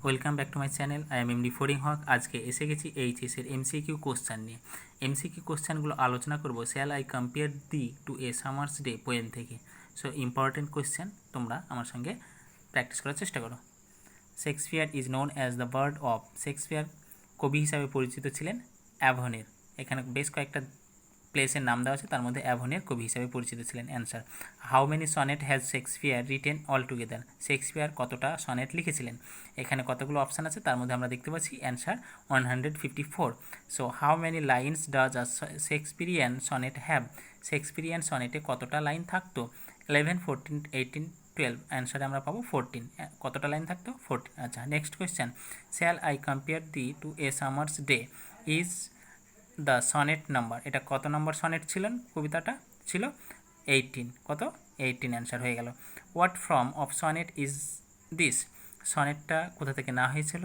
Welcome back to my channel. I am MD Faring Haque. আজকে এসে গেছি এইচএসের এমসিকিউ কোশ্চেন নিয়ে। এমসিকিউ কোশ্চেনগুলো আলোচনা করব shall I compare thee to a summer's day poem থেকে। সো ইম্পর্টেন্ট কোশ্চেন, তোমরা আমার সঙ্গে প্র্যাকটিস করার চেষ্টা করো। Shakespeare is known as the bard of. Shakespeare কবি হিসাবে পরিচিত ছিলেন অ্যাভনের। এখানে বেশ কয়েকটা প্লেসের নাম দেওয়া আছে, তার মধ্যে অ্যাভনের কবি হিসাবে পরিচিত ছিলেন। Answer, how many sonnet has Shakespeare written all together. Shakespeare কতটা সনেট লিখেছিলেন? এখানে কতগুলো অপশান আছে, তার মধ্যে আমরা দেখতে পাচ্ছি answer 154। So how many lines does a Shakespearean sonnet have. Shakespearean সনেটে কতটা লাইন থাকতো? 11, 14, 18, 12। অ্যান্সারে আমরা পাবো 14। কতটা লাইন থাকতো? 14। আচ্ছা, next question, shall I compare thee to a summer's day is the sonnet number. এটা কত নম্বর সনেট ছিলেন? কবিতাটা ছিল 18। কত? 18 অ্যান্সার হয়ে গেল। What form of sonnet is this. সনেটটা কোথা থেকে নেওয়া হয়েছিল?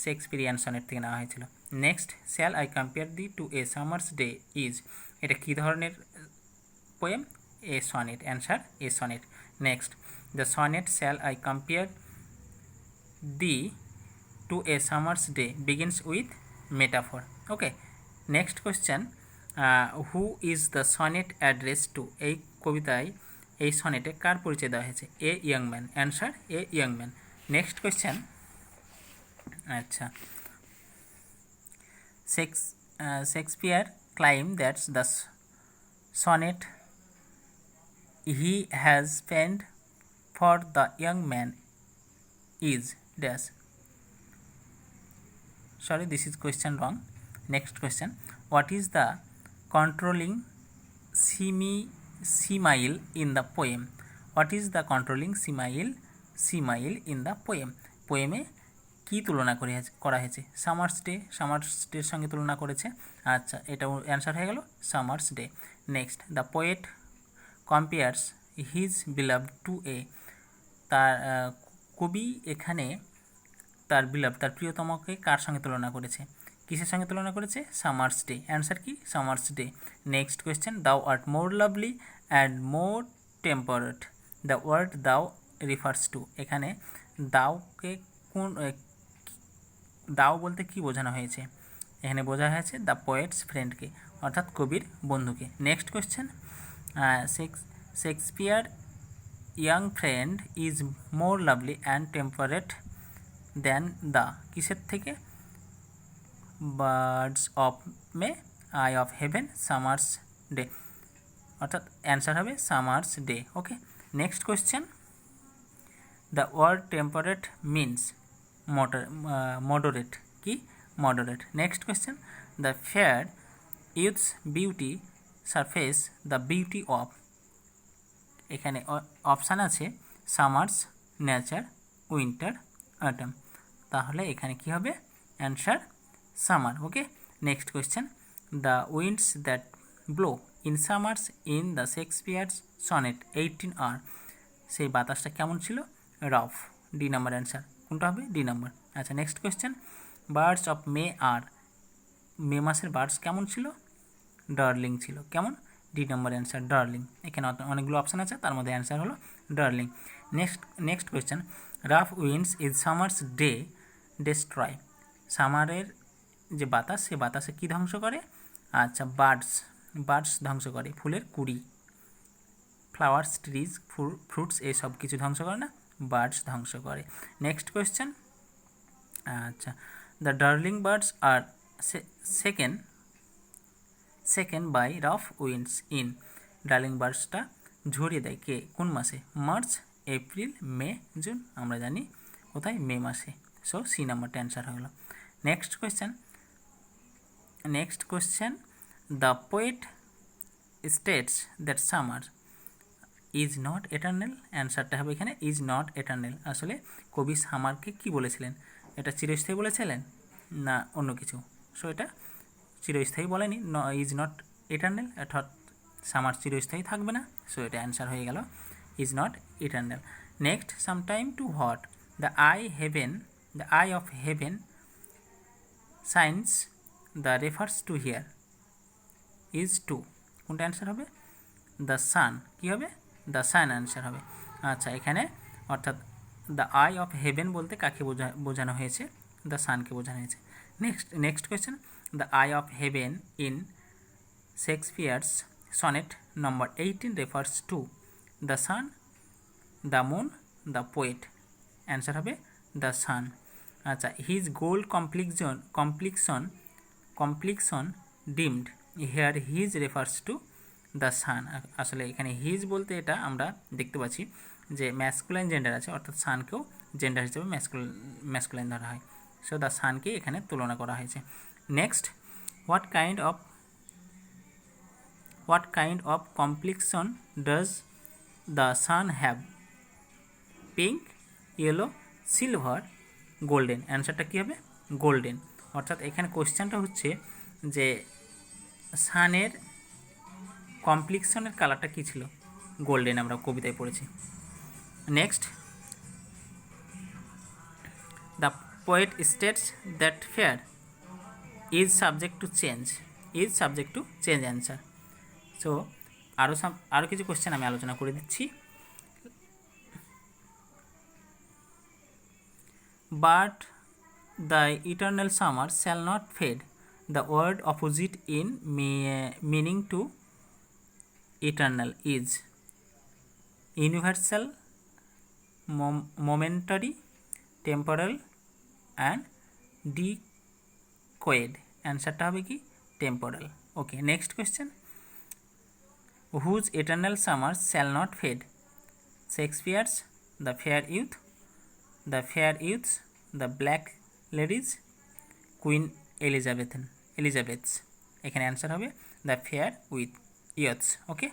শেক্সপিরিয়ান সনেট থেকে নেওয়া হয়েছিল। Next, shall I compare thee to a summer's day is. এটা কী ধরনের poem? A sonnet. Answer a sonnet. Next, the sonnet shall I compare thee to a summer's day begins with metaphor. Okay, next question, who is the sonnet address to. এই কবিতায় এই সনেটে কার পরিচয় দেওয়া হয়েছে? এ young man. Answer a young man. Next question, আচ্ছা, Shakespeare claim that's the sonnet he has penned for the young man is dash. Sorry, this is question wrong. Next question, what is the controlling simile in the poem? What is the controlling simile in the poem? পোয়েমে কি তুলনা করা হয়েছে? Summers ডের সঙ্গে তুলনা করেছে। আচ্ছা, এটাও অ্যান্সার হয়ে গেল summer's day. Next, the poet compares his beloved to a. তার কবি এখানে তার প্রিয়তমকে কার সঙ্গে তুলনা করেছে? কিসের সঙ্গে তুলনা করেছে? Summer's day. অ্যান্সার কি? Summer's day. Next question, thou art more lovely and more temperate. The word thou refers to. এখানে দাওকে দাও বলতে কি বোঝানো হয়েছে? এখানে বোঝা হয়েছে দ্য পোয়েটস ফ্রেন্ডকে, অর্থাৎ কবির বন্ধুকে। Next question, Shakespeare young friend is more lovely and temperate than the কিসের থেকে? Birds of May, eye of heaven, summer's day. অর্থাৎ অ্যান্সার হবে summer's day. Okay, next question, the word temperate means moderate. কি? Moderate. Next question, the fair youth's beauty surface the beauty of. এখানে option আছে summer's, nature, winter, autumn. তাহলে এখানে কি হবে? Answer summer. Okay, next question, the winds that blow in summer's in the Shakespeare's sonnet 18 are. সেই বাতাসটা কেমন ছিল? রাফ। D number answer. কোনটা হবে? D number. আচ্ছা, next question, birds of May are. May মাসের বার্ডস কেমন ছিল? ডার্লিং ছিল। কেমন? D number answer, darling. এখানে অনেকগুলো অপশান আছে, তার মধ্যে অ্যান্সার হলো darling. Next question, rough winds is summer's day destroy. সামারের যে বাতাস, সে বাতাসে কী ধ্বংস করে? আচ্ছা, বার্ডস ধ্বংস করে। ফুলের কুড়ি, ফ্লাওয়ার্স, ট্রিজ, ফ্রুটস, এসব কিছু ধ্বংস করে না, বার্ডস ধ্বংস করে। নেক্সট কোয়েশ্চেন, আচ্ছা, the darling birds are second by rough winds in. Darling বার্ডসটা ঝরিয়ে দেয় কে? কোন মাসে? March, April, May, June. আমরা জানি কোথায়? মে মাসে। সো সি নাম্বারটা অ্যান্সার হয়ে গেল। Next question, the poet states that summer is not eternal. অ্যান্সারটা হবে এখানে ইজ নট এটার্নাল। আসলে কবি সামারকে কি বলেছিলেন? এটা চিরস্থায়ী বলেছিলেন না অন্য কিছু? সো এটা চিরস্থায়ী বলেনি, ইজ নট এটার্নাল, অর্থাৎ সামার চিরস্থায়ী থাকবে না। সো এটা অ্যান্সার হয়ে গেল is not eternal. Next, sometime too what the eye of heaven shines the refers to here is to. কোনটা অ্যান্সার হবে? The sun. কী হবে? দ্য সান অ্যান্সার হবে। আচ্ছা, এখানে অর্থাৎ দ্য আই অফ হেভেন বলতে কাকে বোঝানো হয়েছে? দ্য সানকে বোঝানো হয়েছে। Next question, the eye of heaven in Shakespeare's sonnet number 18 refers to the sun, the moon, the poet. Answer হবে দ্য সান। আচ্ছা, his gold complexion dimmed, here his refers to the sun. আসলে এখানে his বলতে এটা আমরা দেখতে পাচ্ছি যে ম্যাসকুলাইন জেন্ডার আছে, অর্থাৎ সানকেও জেন্ডার হিসেবে ম্যাসকুলাইন ধরা হয়। সো দ্য সানকে এখানে তুলনা করা হয়েছে। নেক্সট, what kind of complexion does the sun have? Pink, yellow, silver, golden. অ্যান্সারটা কী হবে? গোল্ডেন। অর্থাৎ এখানে কোশ্চেনটা হচ্ছে যে সানের কমপ্লিকশনের কালারটা কী ছিল? গোল্ডেন, আমরা কবিতায় পড়েছি। Next, the poet states that fair is subject to change. Answer. So আরও কিছু কোশ্চেন আমি আলোচনা করে দিচ্ছি। But the eternal summer shall not fade, the word opposite in meaning to eternal is universal, momentary, temporal and decayed. অ্যান্সারটা হবে কি? Temporal. Okay, next question, whose eternal summer shall not fade? Shakespeare's, the fair youth's, the black lady's, queen Elizabeth's. এখানে answer হবে the fair ইয়থস। ওকে,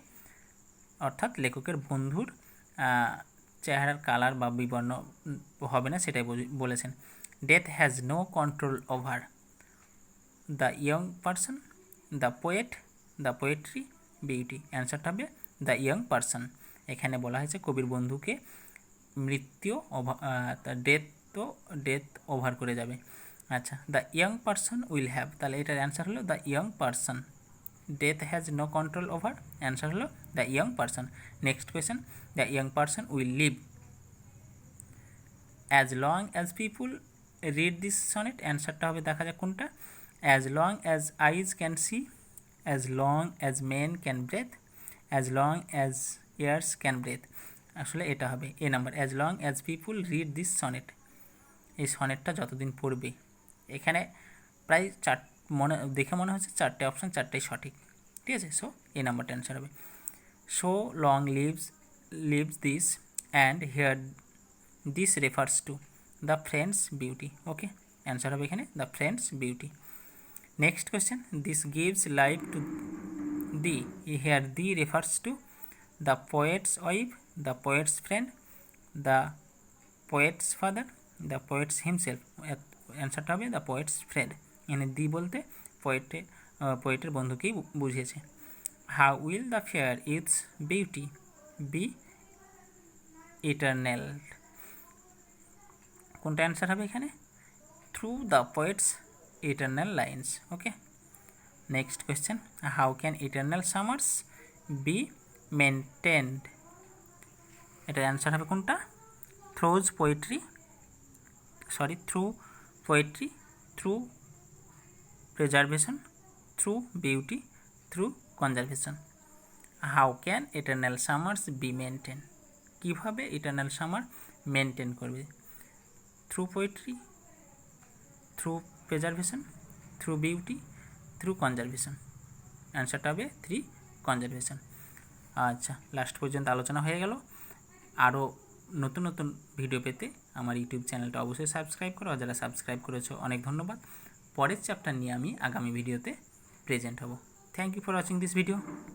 অর্থাৎ লেখকের বন্ধুর চেহারার colour বা বিবর্ণ হবে না, সেটাই বলেছেন। Death has no control over the young person, the poet, the poetry, beauty. অ্যান্সারটা হবে দ্য ইয়ং পারসন। এখানে বলা হয়েছে কবির বন্ধুকে মৃত্যু ডেথ ওভার করে যাবে। আচ্ছা, the young person will have, তাহলে এটার অ্যান্সার হলো the young person. Death has no control over, answer হলো the young person. Next question, the young person will live as long as people read this sonnet. Answer হবে, দেখা যাক কোনটা। As long as eyes can see, as long as men can breathe, as long as years can breathe. আসলে এটা হবে A number, as long as people read this sonnet. এই সনেটটা যতদিন পড়বে, এখানে প্রায় দেখে মনে হচ্ছে 4টে অপশান, 4টাই সঠিক। ঠিক আছে, সো এই নাম্বারটা অ্যান্সার হবে। So long lives this and here this refers to the friend's beauty. Okay, answer হবে এখানে the friend's beauty. Next question, this gives life to thee, here thee refers to the poet's wife, the poet's friend, the poet's father, the poet's himself. অ্যান্সারটা হবে the poet's friend. এখানে দি বলতে পোয়েটের বন্ধুকেই বুঝিয়েছে। How will the fair its beauty be eternal? কোনটা answer হবে এখানে? Through the poets eternal lines. Okay, next question, how can eternal summers be maintained? এটার অ্যান্সার হবে কোনটা? Through poetry, through preservation, through beauty, through conservation. How can eternal summers be maintain? কীভাবে eternal summer maintain করবে? Through poetry, through preservation, through beauty, through conservation. অ্যান্সারটা হবে 3 conservation. আচ্ছা, last পর্যন্ত আলোচনা হয়ে গেল। আরও নতুন নতুন ভিডিও পেতে আমার ইউটিউব চ্যানেলটা অবশ্যই সাবস্ক্রাইব করো, আর যারা সাবস্ক্রাইব করেছো অনেক ধন্যবাদ। পরের চ্যাপ্টার নিয়ে আমি আগামী ভিডিওতে প্রেজেন্ট হব। Thank you for watching this video.